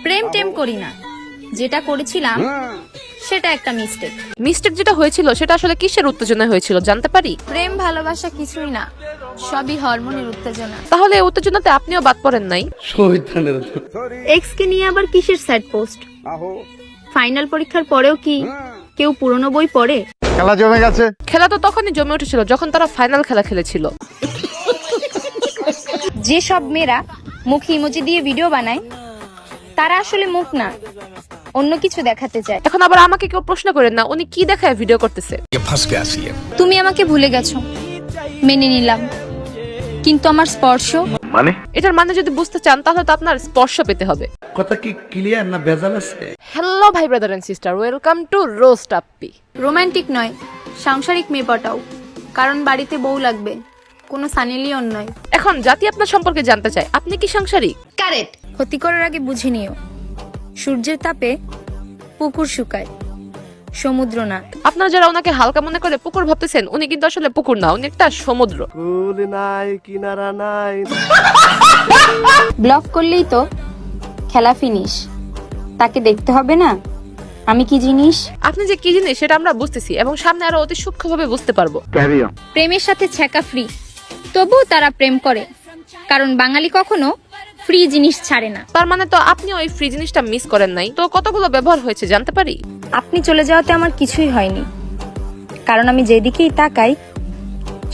প্রেম টেম করি না, যেটা করেছিলাম সেটা একটা মিস্টেক যেটা হয়েছিল সেটা আসলে কিসের উত্তেজনা হয়েছিল জানতে পারি? প্রেম ভালোবাসা কিছুই না, সবই হরমোনের উত্তেজনা। তাহলে এই উত্তেজনাতে আপনিও বাদ পড়েন নাই? এক্স কে নিয়ে আবার কিসের স্যাড পোস্ট? ফাইনাল পরীক্ষার পরেও কি কেউ পুরনো বই পড়ে? খেলা জমে গেছে। খেলা তো তখনই জমে উঠেছিল যখন তারা ফাইনাল খেলা খেলেছিল। যে সব মেয়েরা মুখ ইমোজি দিয়ে ভিডিও বানায় তারা আসলে মুখ না, অন্য কিছু দেখাতে চায়। এখন আবার আমাকে কেউ প্রশ্ন করেন না উনি কি দেখায় ভিডিও করতেছে। তুমি আমাকে ভুলে গেছো, মেনে নিলাম, কিন্তু আমার স্পর্শ, মানে এটার মানে যদি বুঝতে চান তাহলে তো আপনার স্পর্শ পেতে হবে। কথা কি ক্লিয়ার না ভেজাল আছে? হ্যালো ভাই brother and sister, welcome to roast আপ্পি। রোমান্টিক নয়, সাংসারিক মেয়ে পটাও, কারণ বাড়িতে বউ লাগবে, কোনো সানি লিওন নয়। এখন জাতি আপনার সম্পর্কে জানতে চায়, আপনি কি সাংসারিক? কারেক্ট। ক্ষতি করার আগে বুঝে নিও, সূর্যের তাপে পুকুর শুকায়, সমুদ্র না। আপনারা যারা ওনাকে হালকা মনে করে পুকুর ভাবতেছেন, উনি কিন্তু আসলে পুকুর না, উনি একটা সমুদ্র। কুল নাই কিনারা নাই। ব্লক করলেই তো খেলা ফিনিশ, তাকে দেখতে হবে না আমি কি জিনিস। আপনি যে কি জিনিস সেটা আমরা বুঝতেছি এবং সামনে আরো অতি সূক্ষ্মভাবে বুঝতে পারবো। প্রেমের সাথে ছ্যাঁকা ফ্রি, তবুও তারা প্রেম করে, কারণ বাঙালি কখনো ফ্রি জিনিস ছাড়ে না। তার মানে তো আপনি ওই ফ্রি জিনিসটা মিস করেন নাই। তো কতগুলো ব্যবহার হয়েছে জানতে পারি? আপনি চলে যাওয়াতে আমার কিছুই হয়নি, কারণ আমি যেদিকেই তাকাই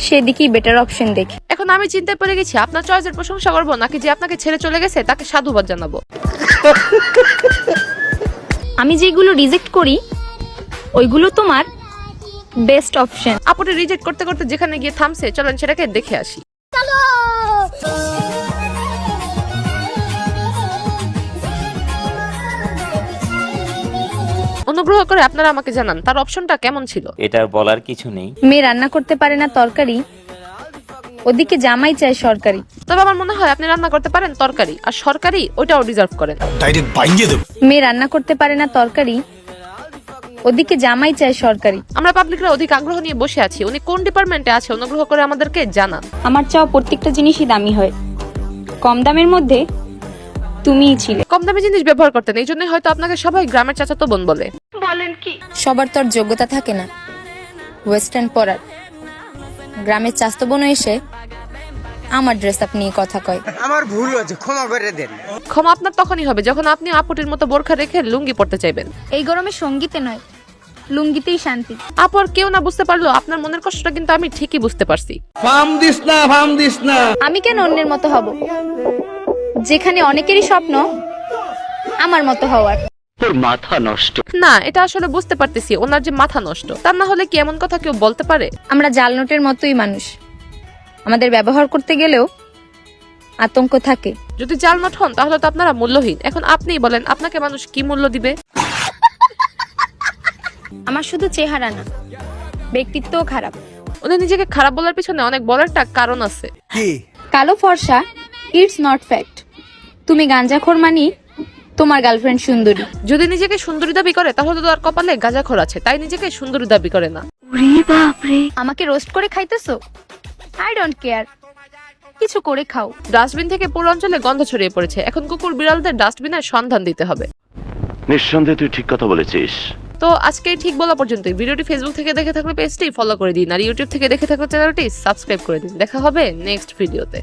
সেদিকেই বেটার অপশন দেখি। এখন আমি চিন্তায় পড়ে গেছি, আপনার চয়েসের প্রশংসা করবো নাকি যে আপনাকে ছেড়ে চলে গেছে তাকে সাধুবাদ জানাবো। আমি যেগুলো রিজেক্ট করি ওইগুলো তোমার বেস্ট অপশন। আপুরে রিজেক্ট করতে করতে যেখানে গিয়ে থামছে, চলেন সেটাকে দেখে আসি। অনুগ্রহ করে আপনারা আমাকে জানান তার অপশনটা কেমন ছিল। এটার বলার কিছু নেই। মেয়ে রান্না করতে পারে না তরকারি, ওদিকে জামাই চায় সরকারি। তবে আমার মনে হয় আপনি রান্না করতে পারেন তরকারি, আর সরকারি ওইটাও ডিজার্ভ করেন। মেয়ে রান্না করতে পারে না তরকারি, ওদিকে জামাই চায় সরকারি। আমরা পাবলিকরা অধিক আগ্রহ নিয়ে বসে আছি, উনি কোন ডিপার্টমেন্টে আছে অনুগ্রহ করে আমাদেরকে জানান। আমার চাও প্রত্যেকটা জিনিসই দামি হয়, কম দামের মধ্যে তুমিই ছিলে। কম দামি জিনিস ব্যবহার করতেন, এই জন্যই হয়তো আপনাকে সবাই গ্রামের চাচাতো বোন বলে। সবার তো আর যোগ্যতা থাকে না ওয়েস্টার্ন পরার। গ্রামের চাস্তো বোন এসে আমার ড্রেস আপ নিয়ে কথা কয়। আমার ভুল হয়েছে, ক্ষমা করে দেন। ক্ষমা আপনার তখনই হবে যখন আপনি আপুটির মতো বোরখা রেখে লুঙ্গি পড়তে চাইবেন। এই গরমে সঙ্গীতে নয়, লুঙ্গিতেই শান্তি। আপুর কেউ না বুঝতে পারলো আপনার মনের কষ্টটা কিন্তু আমি ঠিকই বুঝতে পারছি। ফাম দিস না। আমি কেন অন্যের মতো হব, যেখানে অনেকেরই স্বপ্ন আমার মতো হওয়ার। তোর মাথা নষ্ট। না, এটা আসলে বুঝতে পারতেছি ওনার যে মাথা নষ্ট। তা না হলে কি এমন কথা কেউ বলতে পারে? আমরা জাল নোটের মতোই মানুষ, আমাদের ব্যবহার করতে গেলেও আতঙ্ক থাকে। যদি জাল নোট হন তাহলে তো আপনারা মূল্যহীন। এখন আপনিই বলেন আপনাকে মানুষ কি মূল্য দিবে? আমার শুধু চেহারা না, ব্যক্তিত্বও খারাপ। উনি নিজেকে খারাপ বলার পিছনে অনেক বড় একটা কারণ আছে। কালো ফর্সা ইটস নট ফ্যাক্ট। তুমি গাঁজাখোর মানি তোমার গার্লফ্রেন্ড সুন্দরী। যদি নিজেকে সুন্দরী দাবি করে তাহলে তো তার কপালে গাঁজাখোর আছে, তাই নিজেকে সুন্দরী দাবি করে না। আমাকে রোস্ট করে খাইতেছো? আই ডোন্ট কেয়ার, কিছু করে খাও। ডাস্টবিন থেকে পুরো অঞ্চলে গন্ধ ছড়িয়ে পড়েছে, এখন কুকুর বিড়ালদের ডাস্টবিনের সন্ধান দিতে হবে। নিঃসন্দেহে তুই ঠিক কথা বলেছিস। তো আজকে ঠিক বলা পর্যন্তই। ভিডিওটি ফেসবুক থেকে দেখে থাকলে পেজটি ফলো করে দিন, আর ইউটিউব থেকে দেখে থাকলে চ্যানেলটি সাবস্ক্রাইব করে দিন। দেখা হবে নেক্সট ভিডিওতে।